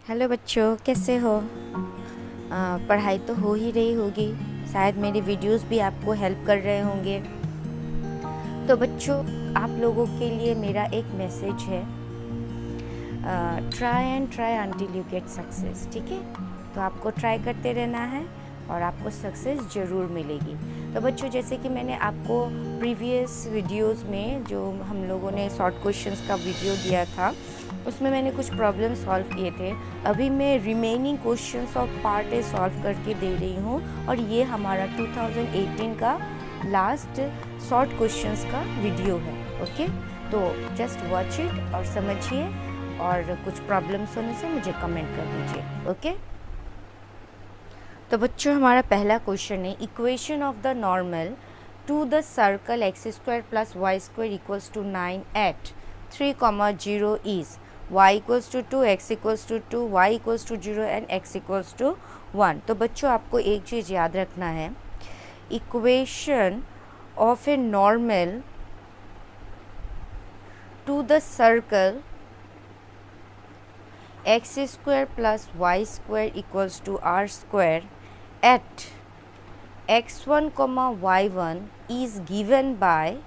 Hello बच्चों, कैसे हो? पढ़ाई तो हो ही रही होगी। शायद मेरे वीडियोस भी आपको हेल्प कर रहे होंगे। तो बच्चों, आप लोगों के लिए मेरा एक मैसेज है, try and try until you get success. ठीक है, तो आपको ट्राई करते रहना है और आपको सक्सेस ज़रूर मिलेगी। तो बच्चों, जैसे कि मैंने आपको प्रीवियस वीडियोस में जो हम लोगों ने शॉर्ट क्वेश्चंस का वीडियो दिया था, उसमें मैंने कुछ प्रॉब्लम सॉल्व किए थे। अभी मैं remaining questions of part A solve करके दे रही हूँ और ये हमारा 2018 का लास्ट शॉर्ट क्वेश्चंस का वीडियो है। ओके, तो जस्ट वॉच इट और समझिए, और कुछ प्रॉब्लम्स होने से मुझे कमेंट कर दीजिए। ओके, तो बच्चों, हमारा पहला क्वेश्चन है, equation of the normal to the circle x square plus y square equals to 9 at 3, 0 is y equals to 2, x equals to 2, y equals to 0 and x equals to 1। तो बच्चों, आपको एक चीज़ याद रखना है, equation of a normal to the circle x square plus y square equals to r square at x1, y1 is given by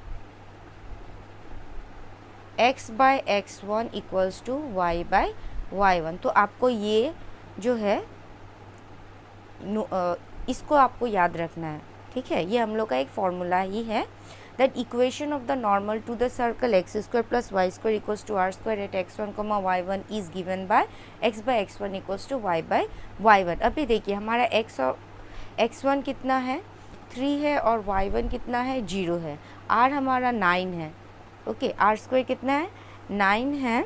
x by x1 equals to y by y1। तो आपको ये जो है इसको आपको याद रखना है। ठीक है, ये हम लोग का एक फॉर्मूला ही है, that equation of the normal to the circle x square plus y square equals to r square at x1, y1 is given by x by x1 equals to y by y1। अभी देखिए, हमारा x1 कितना है, 3 है, और y1 कितना है, 0 है। r हमारा 9 है। ओके, आर स्क्वायर कितना है, 9 है।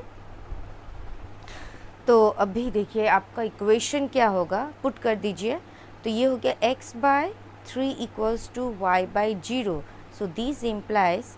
तो अभी देखिए आपका इक्वेशन क्या होगा, पुट कर दीजिए। तो ये हो गया x by 3 equals to y by 0। So this implies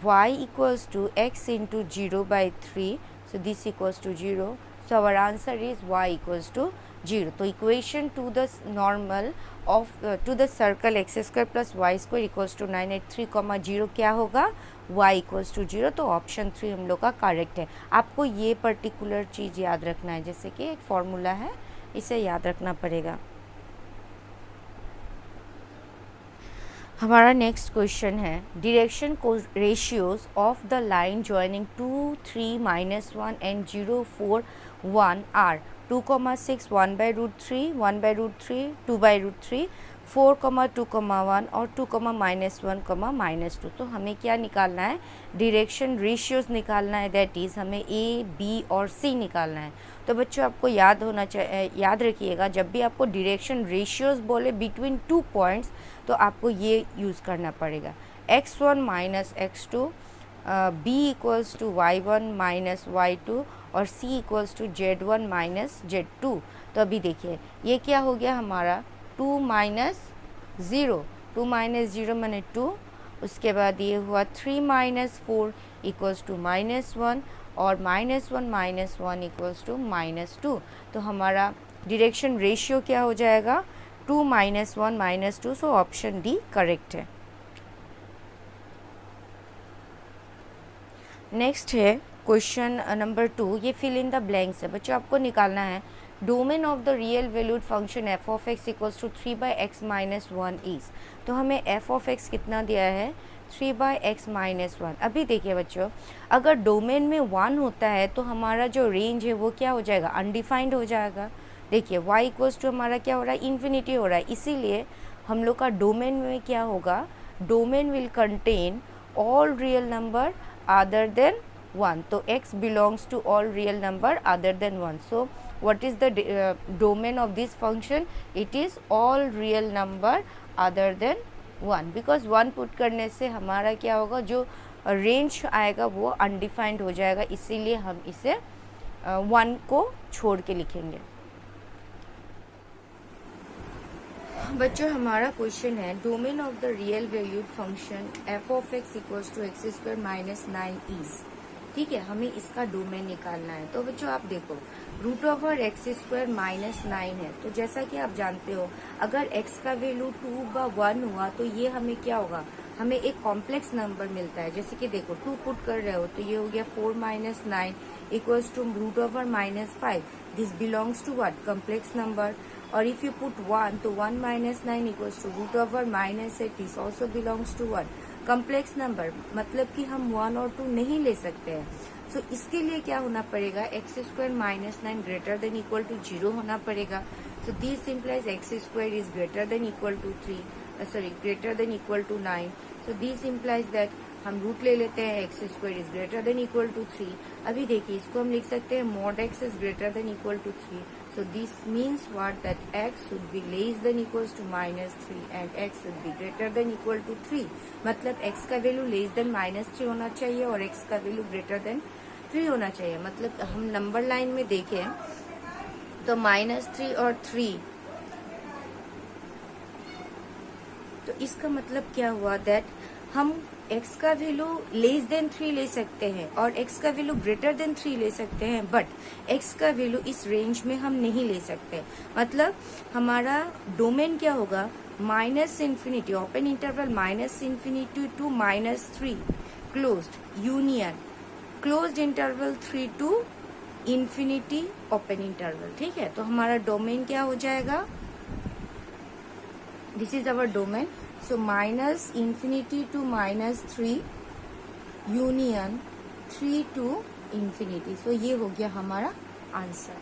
y equals to x into 0 by 3। So this equals to 0। So our answer is y equals to 0। तो equation to the normal of to the circle x square plus y square equals to 9 at 3, 0 क्या होगा, y equals to 0। तो option 3 हम लोग का correct है। आपको ये पर्टिकुलर चीज़ याद रखना है, जैसे कि एक फॉर्मूला है, इसे याद रखना पड़ेगा। हमारा नेक्स्ट क्वेश्चन है, direction ratios of the line joining 2, 3, -1 and 0, 4, 1 are 2, 6, 1 by root 3, 1 by root 3, 2 by root 3, 4, 2, 1 और 2, -1, -2। तो हमें क्या निकालना है, डायरेक्शन रेशियोज निकालना है, दैट इज़ हमें ए, बी और सी निकालना है। तो बच्चों, आपको याद होना चाहिए, याद रखिएगा, जब भी आपको डायरेक्शन रेशियोज बोले बिटवीन 2 पॉइंट्स, तो आपको ये यूज़ करना पड़ेगा, x1 minus x2, b equals to y1 minus y2 और c equals to z1 minus z2। तो अभी देखिए, ये क्या हो गया हमारा, 2 माइनस 0, 2 माइनस 0 मैंने 2, उसके बाद ये हुआ 3 माइनस 4 इक्वल्स टू -1 और -1 इक्वल्स टू -2। तो हमारा डायरेक्शन रेशियो क्या हो जाएगा, 2 -1 -2। सो ऑप्शन डी करेक्ट है। नेक्स्ट है क्वेश्चन नंबर 2, ये फिल इन द ब्लैंक्स है। बच्चों, आपको निकालना है domain of the real valued function f of x equals to 3/x-1 is. तो हमें एफ ऑफ एक्स कितना दिया है, 3/x-1। अभी देखिए बच्चों, अगर डोमेन में 1 होता है तो हमारा जो रेंज है वो क्या हो जाएगा, अनडिफाइंड हो जाएगा। देखिए, y इक्वल्स टू हमारा क्या हो रहा है, इन्फिनिटी हो रहा है, इसीलिए हम लोग का डोमेन में क्या होगा, domain will contain all real number other than 1। तो x belongs to all real number other than 1। so what is the domain of this function, it is all real number other than 1। because 1 put करने से हमारा क्या होगा, जो range आएगा वो undefined हो जाएगा, इसीलिए हम इसे 1 को छोड़ के लिखेंगे। बच्चों, हमारा क्वेश्चन है, domain of the real valued function f of x equals to x square minus 9 is. ठीक है, हमें इसका डोमेन निकालना है। तो बच्चों, आप देखो, रूट ओवर एक्स स्क्वायर -9 है। तो जैसा कि आप जानते हो, अगर x का वैल्यू 2 / 1 हुआ तो ये हमें क्या होगा, हमें एक कॉम्प्लेक्स नंबर मिलता है। जैसे कि देखो 2 पुट कर रहे हो तो ये हो गया 4 minus 9 equals to root over -5। This belongs to what? Complex number. और इफ यू पुट 1 तो 1 minus 9 equals to root over -8। This also belongs to what? Complex number. मतलब कि हम 1 और 2 नहीं ले सकते हैं। सो इसके लिए क्या होना पड़ेगा? X square minus 9 greater than equal to 0 होना पड़ेगा। So this implies x square is greater than equal to 3, greater than equal to 9। So this implies that हम रूट ले लेते हैं x square is greater than equal to 3। अभी देखिए इसको हम लिख सकते हैं mod x is greater than equal to 3। So this means what? That x should B less than equals to -3 and x should be greater than equal to 3। मतलब x का value less than -3 होना चाहिए और x का value greater than 3 होना चाहिए। मतलब हम नंबर लाइन में देखें तो -3 और 3, तो इसका मतलब क्या हुआ? दैट हम x का वैल्यू लेस देन 3 ले सकते हैं और x का वैल्यू ग्रेटर देन 3 ले सकते हैं, बट x का वैल्यू इस रेंज में हम नहीं ले सकते। मतलब हमारा डोमेन क्या होगा? Minus infinity, open interval -∞ to -3, closed union, closed interval 3 to infinity, open interval. ठीक है, तो हमारा डोमेन क्या हो जाएगा? This is our domain. So -∞ to -3 union 3 to infinity. So ये हो गया हमारा आंसर।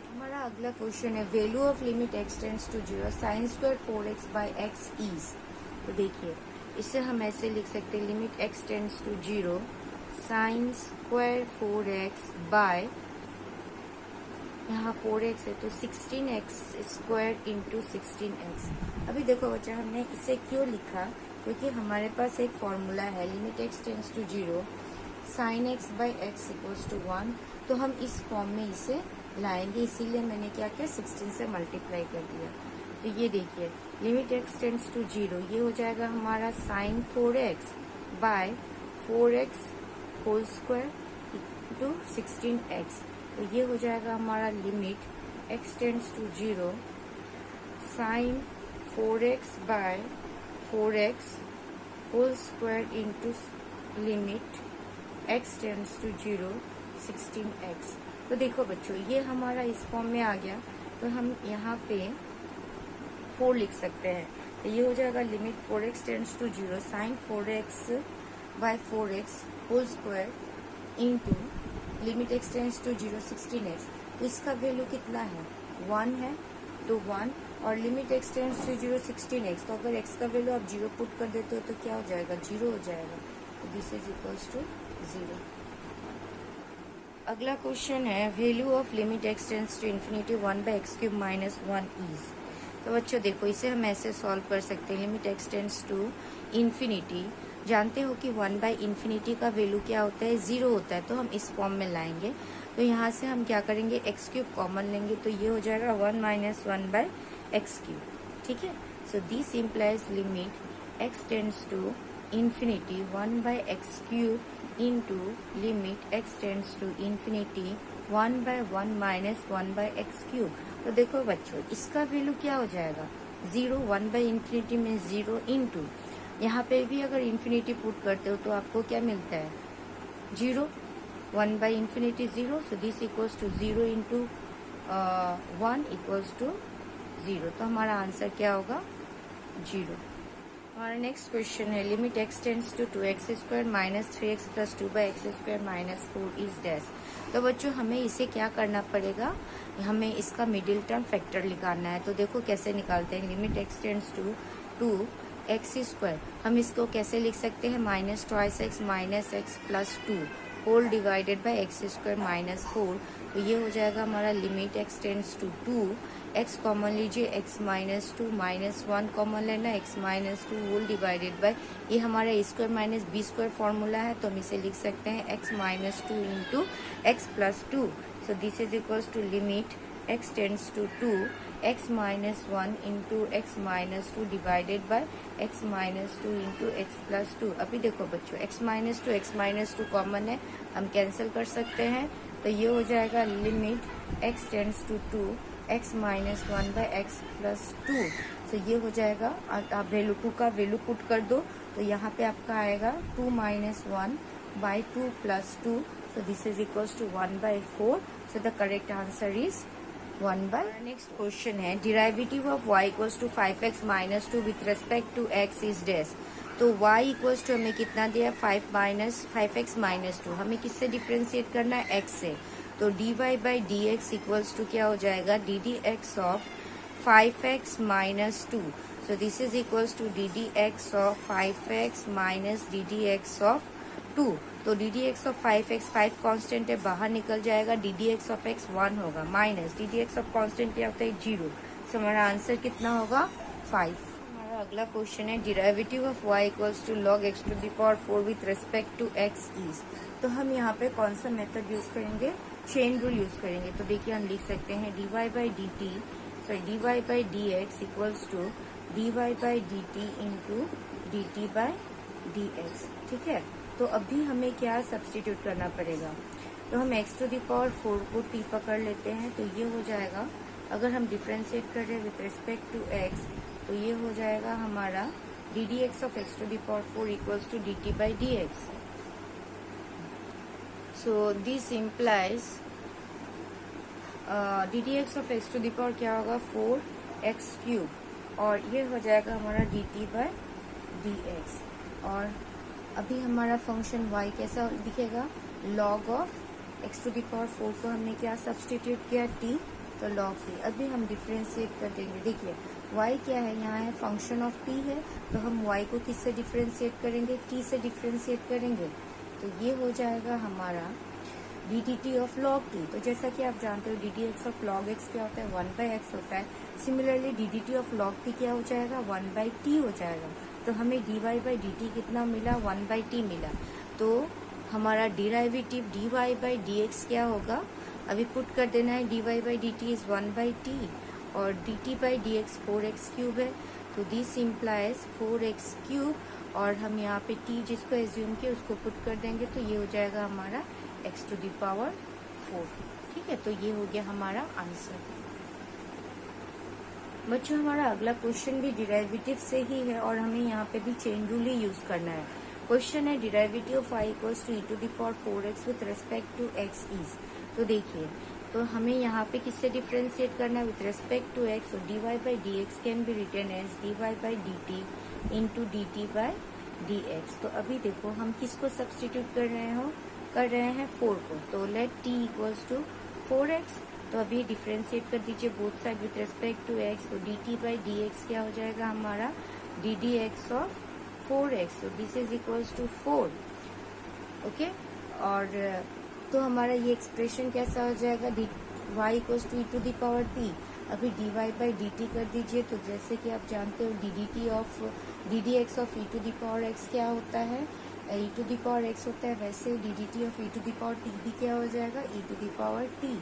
हमारा अगला क्वेश्चन है value of limit x tends to 0 sine square 4x by X is. तो देखिए इसे हम ऐसे लिख सकते हैं limit x tends to 0 sine square 4x by, यहाँ 4x है तो 16x स्क्वायर इंटू 16x। अभी देखो बच्चा हमने इसे क्यों लिखा? क्योंकि हमारे पास एक फॉर्मूला है limit x tends to 0 sine x by x equals to 1। तो हम इस फॉर्म में इसे लाएंगे, इसीलिए मैंने क्या किया 16 से मल्टीप्लाई कर दिया। तो ये देखिए लिमिट एक्स टेंड्स टू 0 ये हो जाएगा हमारा sine 4x by 4x whole square into 16x। तो ये हो जाएगा हमारा limit x tends to 0 sine 4x by 4x whole square into limit x tends to 0 16x। तो देखो बच्चों ये हमारा इस फॉर्म में आ गया, तो हम यहाँ पे 4 लिख सकते हैं। तो ये हो जाएगा limit 4x tends to 0 sine 4x by 4x whole square into limit x tends to 0 16x। तो इसका वैल्यू कितना है? 1 है, तो 1 और limit x tends to 0 16x। तो अगर x का वैल्यू आप 0 पुट कर देते हो तो क्या हो जाएगा? 0 हो जाएगा। तो दिस इज इक्वल्स टू 0। अगला क्वेश्चन है value of limit x tends to infinity 1 by x cube minus 1 is. तो बच्चों देखो इसे हम ऐसे सॉल्व कर सकते हैं limit x tends to infinity. जानते हो कि 1 बाई इन्फिनिटी का वैल्यू क्या होता है? 0 होता है। तो हम इस फॉर्म में लाएंगे, तो यहाँ से हम क्या करेंगे एक्स क्यूब कॉमन लेंगे, तो ये हो जाएगा 1 माइनस 1 बाई एक्स क्यूब। ठीक है, so this implies limit x tends to infinity 1 by x cube into limit x tends to infinity 1 by 1 minus 1 by x cube. तो देखो बच्चों इसका वैल्यू क्या हो जाएगा? 0। 1 बाई इन्फिनिटी में 0 इंटू यहाँ पे भी अगर इन्फिनिटी पुट करते हो तो आपको क्या मिलता है? 0। 1 by infinity 0, so this equals to 0 into 1 equals to 0। तो हमारा आंसर क्या होगा? 0। हमारा नेक्स्ट क्वेश्चन है limit x tends to 2x square minus 3x plus 2 by x square minus 4 is dash. तो बच्चों हमें इसे क्या करना पड़ेगा? हमें इसका मिडिल टर्म फैक्टर निकालना है। तो देखो कैसे निकालते हैं। Limit x tends to x square, हम इसको कैसे लिख सकते हैं? Minus twice x minus x plus 2 whole divided by x square minus 4। तो ये हो जाएगा हमारा limit x tends to 2, x common लीजिए एक्स माइनस 2 माइनस 1 कॉमन लेना x minus 2 whole divided by, ये हमारा square minus b square formula है, तो हम इसे लिख सकते हैं x minus 2 into x plus 2। So this is equals to limit x tends to 2 x minus 1 into x minus 2 divided by x minus 2 into x plus 2। अभी देखो बच्चों एक्स माइनस 2 कॉमन है, हम कैंसिल कर सकते हैं। तो ये हो जाएगा limit x tends to 2 x minus 1 by x plus 2। So तो ये हो जाएगा, आप वैल्यू 2 का वैल्यू पुट कर दो तो यहाँ पे आपका आएगा 2 minus 1 by 2 plus 2, so this is equals to 1/4, so the correct answer is 1/. Next question है derivative of y equals to 5x minus 2 with respect to x is dash. तो y इक्वल्स टू हमें कितना दिया है 5x minus 2, हमें किससे differentiate करना है x से, तो dy by D x equals to क्या हो जाएगा d D x of 5x minus 2, so this is equals to d D x of 5x minus d D x of 2, तो d D x of 5x 5 constant है बाहर निकल जाएगा, d D x of x 1 होगा minus d D x of constant क्या होता है 0, तो हमारा आंसर कितना होगा 5। हमारा अगला क्वेश्चन है derivative of y equals to log x to the power 4 with respect to x is. तो हम यहाँ पे कौन सा मेथड यूज करेंगे, चेन रूल यूज करेंगे। तो देखिए हम लिख सकते हैं dy by d t dy by D x equals to dy by d t into d t by D x. ठीक है, तो अभी हमें क्या सब्स्टिट्यूट करना पड़ेगा, तो हम x टू द पावर 4 को t पकड़ लेते हैं, तो ये हो जाएगा, अगर हम डिफ्रेंशिएट कर रहे हैं विथ रिस्पेक्ट टू x तो ये हो जाएगा हमारा d D x of x to the power 4 equals to d t by D x. So this implies d D x of x to the power क्या होगा 4x क्यूब, और ये हो जाएगा हमारा d t by D x. और अभी हमारा फंक्शन y कैसा दिखेगा, log of x to the power 4 को हमने क्या सब्स्टिट्यूट किया t, तो log t। अभी हम डिफ्रेंशिएट कर देंगे, देखिए y क्या है, यहाँ है फंक्शन ऑफ t है, तो हम y को किससे डिफ्रेंशिएट करेंगे, t से डिफ्रेंशिएट करेंगे, तो ये हो जाएगा हमारा d D T of log T. तो जैसा कि आप जानते हो d D x of log x क्या होता है 1/x होता है, similarly D D T of log T क्या हो जाएगा 1/t हो जाएगा। तो हमें dy बाई डी टी कितना मिला 1/t मिला, तो हमारा derivative dy by D x क्या होगा, अभी पुट कर देना है dy by d T is 1/t और dt by D x 4x cube है, तो दिस इम्प्लाइज 4x क्यूब, और हम यहाँ पे t जिसको एज्यूम किया उसको पुट कर देंगे, तो ये हो जाएगा हमारा x टू द पावर 4। ठीक है, तो ये हो गया हमारा आंसर। बच्चों हमारा अगला क्वेश्चन भी डिराइवेटिव से ही है और हमें यहाँ पे भी चेन रूल ही यूज करना है। क्वेश्चन है derivative of y equals to e to the power 4x with respect to x is. तो देखिए, तो हमें यहाँ पे किससे डिफ्रेंशिएट करना है विथ रेस्पेक्ट टू x, तो dy by D x can be written as dy by d t into d t by D x. तो अभी देखो हम किसको सब्स्टिट्यूट कर रहे हैं 4 को, तो late t equals to 4x, तो अभी डिफ्रेंशिएट कर दीजिए both side with respect to x, तो dt बाई डी एक्स क्या हो जाएगा हमारा d D x of 4x, तो this is equals to 4। Okay, और तो हमारा ये एक्सप्रेशन कैसा हो जाएगा y equals to e to the power t। अभी dy बाई डी टी कर दीजिए, तो जैसे कि आप जानते हो d D x of e to the power x क्या होता है, e to the power x होता है, वैसे d D T of e to the power t भी क्या हो जाएगा e to the power t।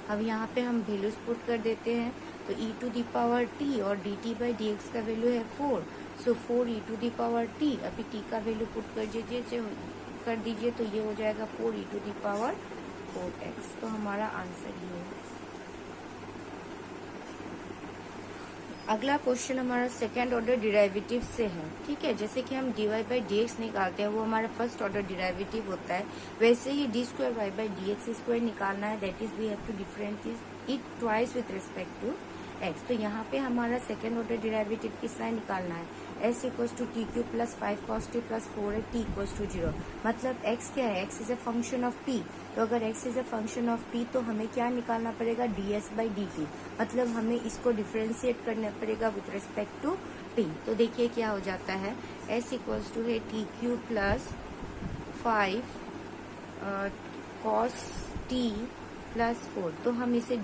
अब यहाँ पे हम वैल्यूज पुट कर देते हैं, तो e to the power t और dt बाई डी एक्स का वैल्यू है 4, so 4 e to the power t। अभी t का वैल्यू पुट कर दीजिए तो ये हो जाएगा 4 e to the power 4x। तो हमारा आंसर ये है। अगला क्वेश्चन हमारा सेकेंड ऑर्डर डिराइवेटिव से है। ठीक है, जैसे कि हम dy बाई डी एक्स निकालते हैं वो हमारा फर्स्ट ऑर्डर डिराइवेटिव होता है, वैसे ही D square Y by D x square निकालना है, that is we have to differentiate it twice with respect to x। तो यहाँ पे हमारा सेकेंड ऑर्डर डिराइवेटिव किसका निकालना है, s equals to t cube plus 5 cos t plus 4 t equals to 0। मतलब x क्या है, x is a function of t, तो अगर x is a function of t तो हमें क्या निकालना पड़ेगा ds बाई डी टी, मतलब हमें इसको डिफरेंशिएट करना पड़ेगा विथ रिस्पेक्ट टू t। तो देखिए क्या हो जाता है, s इक्वल्स टू है T cube plus 5 cos t plus 4, तो हम इसे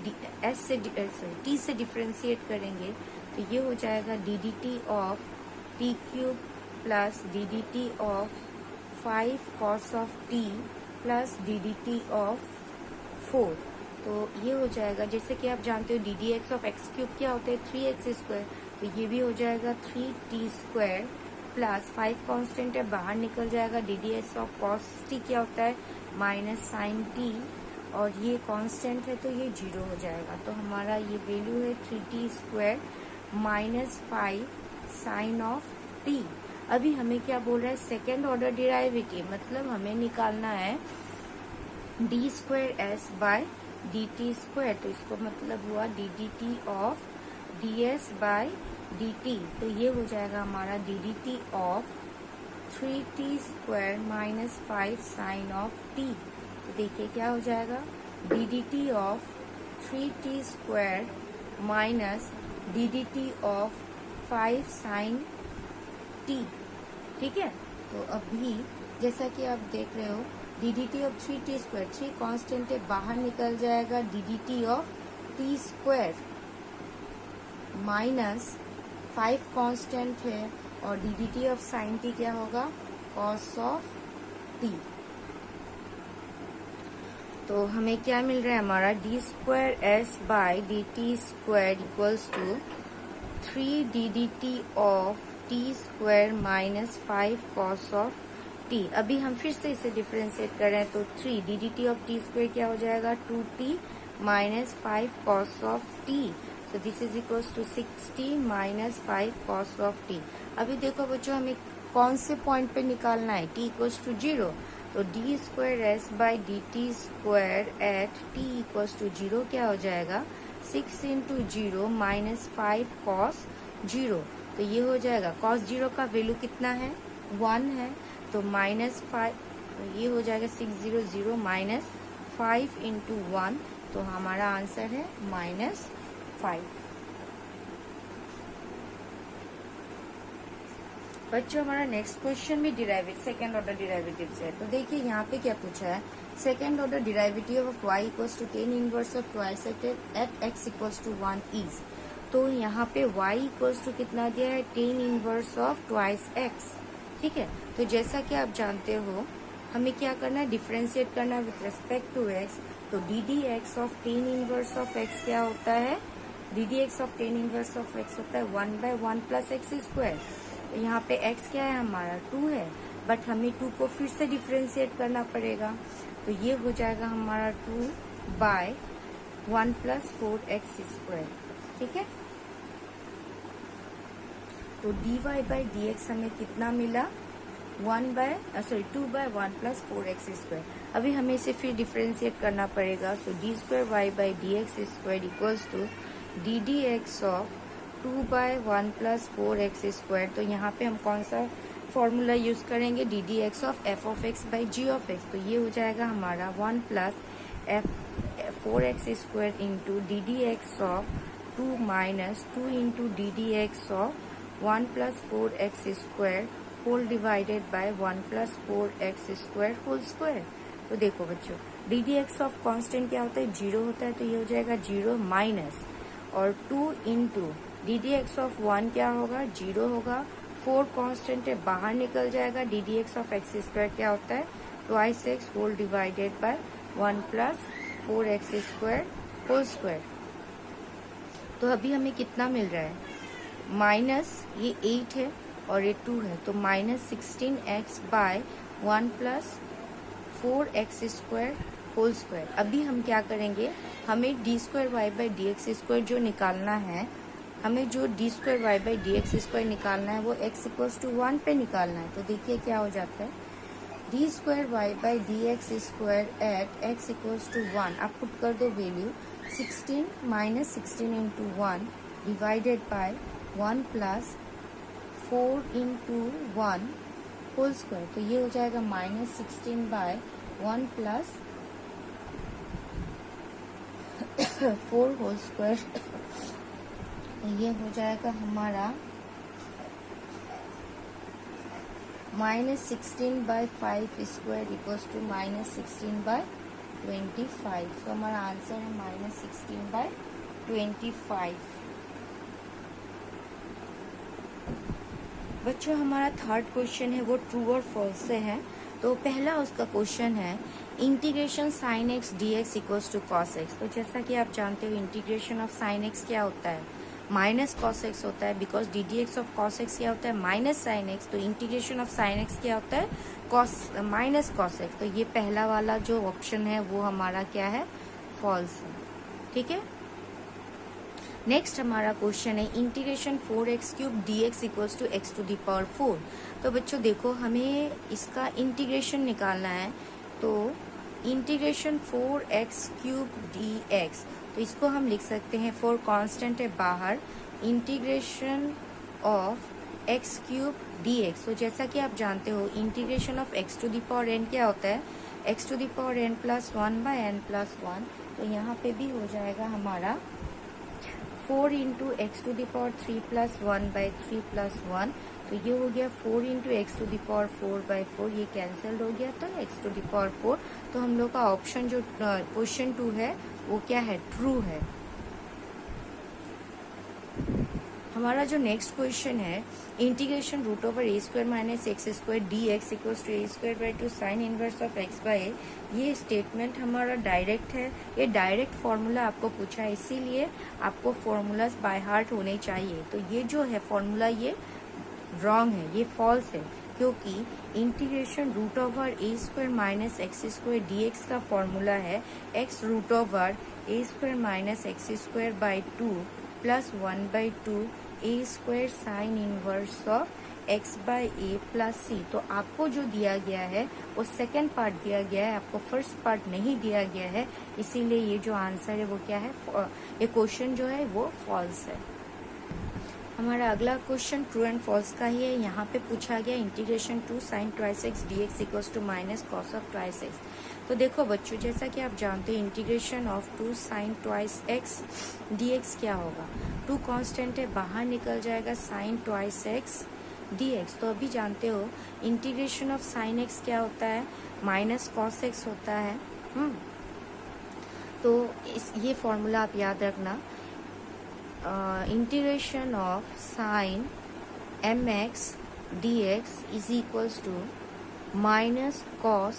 t से डिफरेंशिएट करेंगे, तो ये हो जाएगा d D T of T cube plus D D T of 5 cos of t plus D D T of 4। तो ये हो जाएगा, जैसे कि आप जानते हो d D x of x cube क्या होता है 3x स्क्वायर, तो ये भी हो जाएगा 3t स्क्वायर प्लस 5 कांस्टेंट है बाहर निकल जाएगा, d D x of cos t क्या होता है माइनस साइन t, और ये कांस्टेंट है तो ये 0 हो जाएगा। तो हमारा ये वैल्यू है 3t square -5 sine of t। अभी हमें क्या बोल रहा है, सेकेंड ऑर्डर डिराइवेटिव, मतलब हमें निकालना है d square S by D T square. तो इसको मतलब हुआ d D T of d s by D t. तो ये हो जाएगा हमारा d D T of 3t square minus 5 sine of t। तो देखिए क्या हो जाएगा, d D T of 3t square minus d D T of 5 sine t। ठीक है, तो अभी जैसा कि आप देख रहे हो d D T of 3t square, 3 constant है, बाहर निकल जाएगा d D T of t square minus 5 constant है और D D T of sine t क्या होगा, कॉस ऑफ t। तो हमें क्या मिल रहा है, हमारा D square S by D T square equals to 3 D D T of T square minus 5 cos of T. अभी हम फिर से इसे डिफरेंशिएट करें तो 3 D D T of T square क्या हो जाएगा, 2t minus 5 cos of T. तो this is equals to 60 minus 5 cos of T. अभी देखो बच्चों, हमें कौन से पॉइंट पे निकालना है, t इक्वल्स टू 0। तो d square s by d T square at t equals to 0 क्या हो जाएगा, 6 इंटू 0 माइनस 5 कॉस 0। तो ये हो जाएगा, कॉस 0 का वैल्यू कितना है, 1 है। तो माइनस 5, तो ये हो जाएगा 600 माइनस 5 इंटू 1। तो हमारा आंसर है -5। बच्चों हमारा नेक्स्ट क्वेश्चन भी डिराइवेटिव, सेकेंड ऑर्डर डिराइवेटिव से है। तो देखिए यहाँ पे क्या पूछा है, second order derivative of y equals to 10 inverse of twice at x equals to 1 is. तो यहाँ पे y इक्वल्स टू कितना दिया है, 10 इनवर्स ऑफ ट्वाइस x। ठीक है, तो जैसा कि आप जानते हो हमें क्या करना है, डिफरेंशिएट करना है विथ रेस्पेक्ट टू x। तो d D x of 10 inverse of x क्या होता है, D D x of 10 inverse of x होता है 1/1 प्लस एक्स स्क्वायर। तो यहाँ पे x क्या है हमारा, 2 है, बट हमें 2 को फिर से डिफरेंशिएट करना पड़ेगा। तो ये हो जाएगा हमारा 2/1 प्लस 4x स्क्वायर। ठीक है, तो dy बाई डी एक्स हमें कितना मिला, 2/1 प्लस 4x स्क्वायर। अभी हमें इसे फिर डिफरेंशिएट करना पड़ेगा। So D square Y by D x square equals to D D x of 2/1 plus 4x square. तो यहाँ पे हम कौन सा फॉर्मूला यूज करेंगे, D D x of F of X by G of X. तो ये हो जाएगा हमारा 1 plus 4x square into D D x of 2 minus 2 into D D x of 1 plus 4x square whole divided by 1 plus 4x square whole square. तो देखो बच्चों, d D x of constant क्या होता है, 0 होता है। तो ये हो जाएगा 0 माइनस और 2 into D D x of 1 क्या होगा, 0 होगा। 4 कांस्टेंट है, बाहर निकल जाएगा। D D x of x square क्या होता है, twice x whole divided by 1 plus 4x square whole square. तो अभी हमें कितना मिल रहा है, माइनस ये 8 है और ये 2 है, तो minus 16x by 1 plus 4x square whole square. अभी हम क्या करेंगे, हमें d square Y by D x square जो निकालना है, हमें जो d square Y by D x square निकालना है वो x इक्वल्स टू 1 पे निकालना है। तो देखिए क्या हो जाता है, d square Y by D x square at x equals to 1। आप पुट कर दो value, 16 minus 16 into 1 divided by 1 plus 4 into 1 whole square. तो ये हो जाएगा minus 16 by 1 plus 4 whole square. ये हो जाएगा हमारा minus 16 by 5 square equals to minus 16 by 25। तो हमारा आंसर है माइनस 16 बाय 25। बच्चों हमारा थर्ड क्वेश्चन है वो ट्रू और फॉल्स से है। तो पहला उसका क्वेश्चन है integration sine x d x equals to cos x. तो जैसा कि आप जानते हो इंटीग्रेशन ऑफ साइन एक्स क्या होता है, माइनस कॉस एक्स होता है, because D D x of cos x क्या होता है, माइनस साइन एक्स। तो इंटीग्रेशन ऑफ साइन एक्स क्या होता है, कॉस माइनस कॉस एक्स। तो ये पहला वाला जो ऑप्शन है वो हमारा क्या है, फॉल्स है। ठीक है, नेक्स्ट हमारा क्वेश्चन है integration 4x³ dx equals to x to the power 4। तो बच्चों देखो हमें इसका इंटीग्रेशन निकालना है, तो इंटीग्रेशन 4x³ dx, तो इसको हम लिख सकते हैं 4 कांस्टेंट है बाहर, इंटीग्रेशन ऑफ x³ dx। तो जैसा कि आप जानते हो integration of x to the power n क्या होता है, x to the power n plus 1/n+1। तो यहाँ पे भी हो जाएगा हमारा 4 into x to the power 3 plus 1/3+1। तो ये हो गया 4 into x to the power 4/4, ये कैंसल्ड हो गया, तो एक्स टू द पावर 4। तो हम लोग का ऑप्शन जो क्वेश्चन 2 है वो क्या है, ट्रू है। हमारा जो नेक्स्ट क्वेश्चन है integration √(a² - x² dx equals to a²/2 sine inverse of x by a। ये स्टेटमेंट हमारा डायरेक्ट है, ये डायरेक्ट फॉर्मूला आपको पूछा है, इसीलिए आपको फॉर्मूलाज बाय हार्ट होने चाहिए। तो ये जो है फॉर्मूला ये रॉन्ग है, ये फॉल्स है, क्योंकि इंटीग्रेशन √(a² - x² dx का फॉर्मूला है x √(a² - x²/2 plus 1/2 a² sine inverse of x by a plus c। तो आपको जो दिया गया है वो सेकेंड पार्ट दिया गया है, आपको फर्स्ट पार्ट नहीं दिया गया है, इसीलिए ये जो आंसर है वो क्या है, ये क्वेश्चन जो है वो फॉल्स है। हमारा अगला क्वेश्चन ट्रू एंड फॉल्स का ही है। यहाँ पे पूछा गया integration 2 sin twice x dx equals to minus cos of twice x। तो देखो बच्चों जैसा कि आप जानते हैं integration of 2 sin twice x dx क्या होगा, 2 कांस्टेंट है बाहर निकल जाएगा, sin twice x dx। तो अभी जानते हो इंटीग्रेशन ऑफ sin x क्या होता है, माइनस cos x होता है। तो ये फॉर्मूला आप याद रखना, integration of sine mx dx is equals to minus cos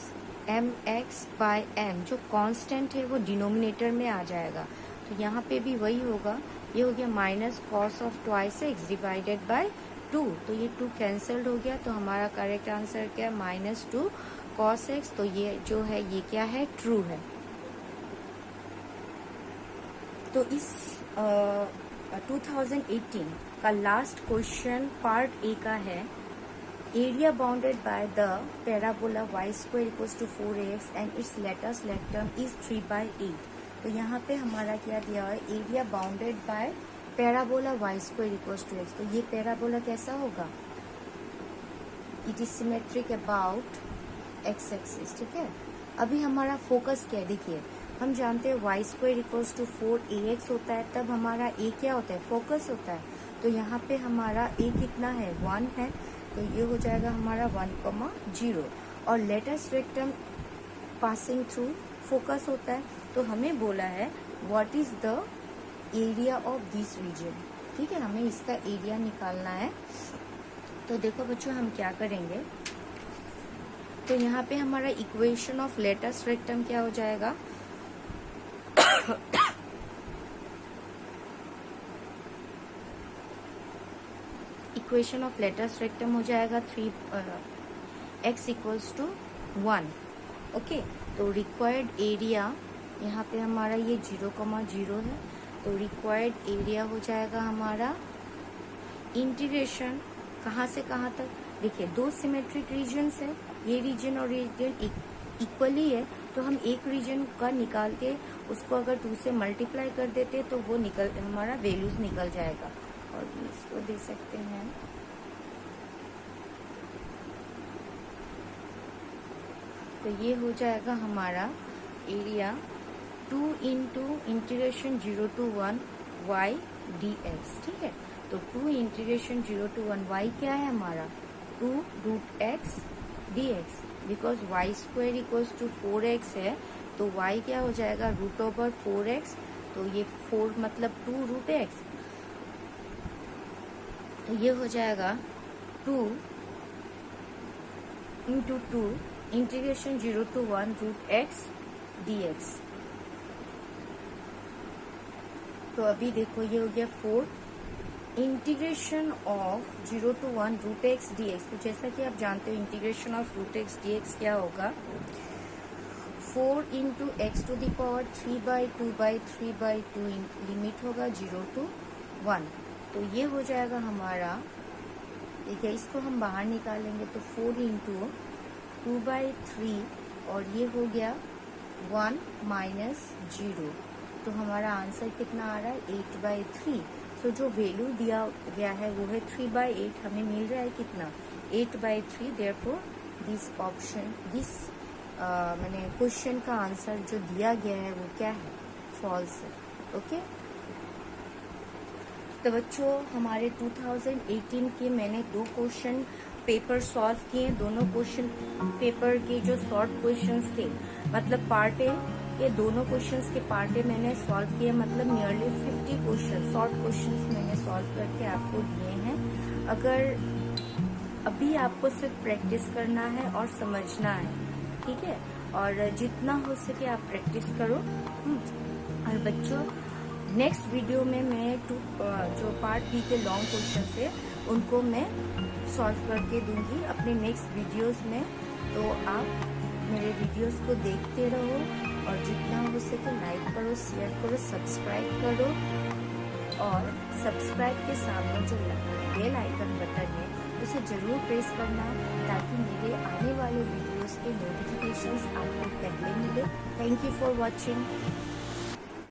mx by m। जो कांस्टेंट है वो डिनोमिनेटर में आ जाएगा, तो यहाँ पे भी वही होगा, ये हो गया minus cos of twice x divided by 2। तो ये 2 कैंसल्ड हो गया, तो हमारा करेक्ट आंसर क्या है, -2 cos x। तो ये जो है ये क्या है, ट्रू है। तो इस 2018 का लास्ट क्वेश्चन पार्ट ए का है, area bounded by the parabola y² equals to 4ax and its latest term is 3/8। तो यहाँ पे हमारा क्या दिया है, area bounded by parabola y² equals to x। तो ये पैराबोला कैसा होगा, it is symmetric about x axis, ठीक है। अभी हमारा फोकस क्या है, देखिए हम जानते हैं y² इक्वल्स टू 4ax होता है, तब हमारा a क्या होता है, फोकस होता है। तो यहाँ पे हमारा a कितना है, 1 है, तो ये हो जाएगा हमारा 1,0। और latest rectum passing through focus होता है, तो हमें बोला है what is the area of this region, ठीक है, हमें इसका एरिया निकालना है। तो देखो बच्चों हम क्या करेंगे, तो यहाँ पे हमारा इक्वेशन ऑफ लेटेस्ट रेक्टम क्या हो जाएगा, इक्वेशन ऑफ लेटेस्ट रेक्टम हो जाएगा 3x इक्वल्स टू 1। ओके, तो रिक्वायर्ड एरिया यहाँ पे हमारा ये 0,0 है, तो रिक्वायर्ड एरिया हो जाएगा हमारा इंटीग्रेशन कहाँ से कहाँ तक, देखिए 2 सिमेट्रिक रीजन्स है, ये रीजन और रीजन इक्वली है, तो हम एक रीजन का निकाल के उसको अगर 2 से मल्टीप्लाई कर देते तो वो हमारा वैल्यूज निकल जाएगा। और इसको दे सकते हैं, तो ये हो जाएगा हमारा area 2 into integration 0 to 1 y dx, ठीक है। तो 2 इंटीग्रेशन 0 to 1 y क्या है हमारा, 2√x dx, because y² equals to 4x है, तो y क्या हो जाएगा, √4x। तो ये 4 मतलब 2√x, तो ये हो जाएगा 2 into 2 integration 0 to 1 √x dx। तो अभी देखो ये हो गया 4 integration of 0 to 1 √x dx। तो जैसा कि आप जानते हो इंटीग्रेशन ऑफ √x dx क्या होगा, 4 into x to the power 3/2/3/2 limit होगा 0 to 1। तो ये हो जाएगा हमारा, ठीक है, इसको हम बाहर निकालेंगे तो 4 इंटू 2/3 और ये हो गया 1 माइनस 0। तो हमारा आंसर कितना आ रहा है 8/3। तो जो वैल्यू दिया गया है वो है 3/8, हमें मिल रहा है कितना 8/3। देयरफॉर दिस ऑप्शन, दिस मैंने क्वेश्चन का आंसर जो दिया गया है वो क्या है, फॉल्स है। ओके, तो बच्चों हमारे 2018 के मैंने 2 क्वेश्चन पेपर सॉल्व किए। दोनों क्वेश्चन पेपर के जो शॉर्ट क्वेश्चंस थे, मतलब पार्ट ए के दोनों क्वेश्चंस के पार्ट ए मैंने सॉल्व किए, मतलब नियरली 50 क्वेश्चन शॉर्ट क्वेश्चंस मैंने सॉल्व करके आपको दिए हैं। अगर अभी आपको सिर्फ प्रैक्टिस करना है और समझना है, ठीक है, और जितना हो सके आप प्रैक्टिस करो। और बच्चों नेक्स्ट वीडियो में मैं जो पार्ट बी के लॉन्ग क्वेश्चन है उनको मैं सॉल्व करके दूंगी अपने नेक्स्ट वीडियोस में। तो आप मेरे वीडियोस को देखते रहो और जितना हो सके लाइक करो, शेयर करो, सब्सक्राइब करो, और सब्सक्राइब के सामने जो बेल आइकन बटन है उसे जरूर प्रेस करना ताकि मेरे आने वाले वीडियोस के नोटिफिकेशंस आपको पहले मिले। Thank you for watching.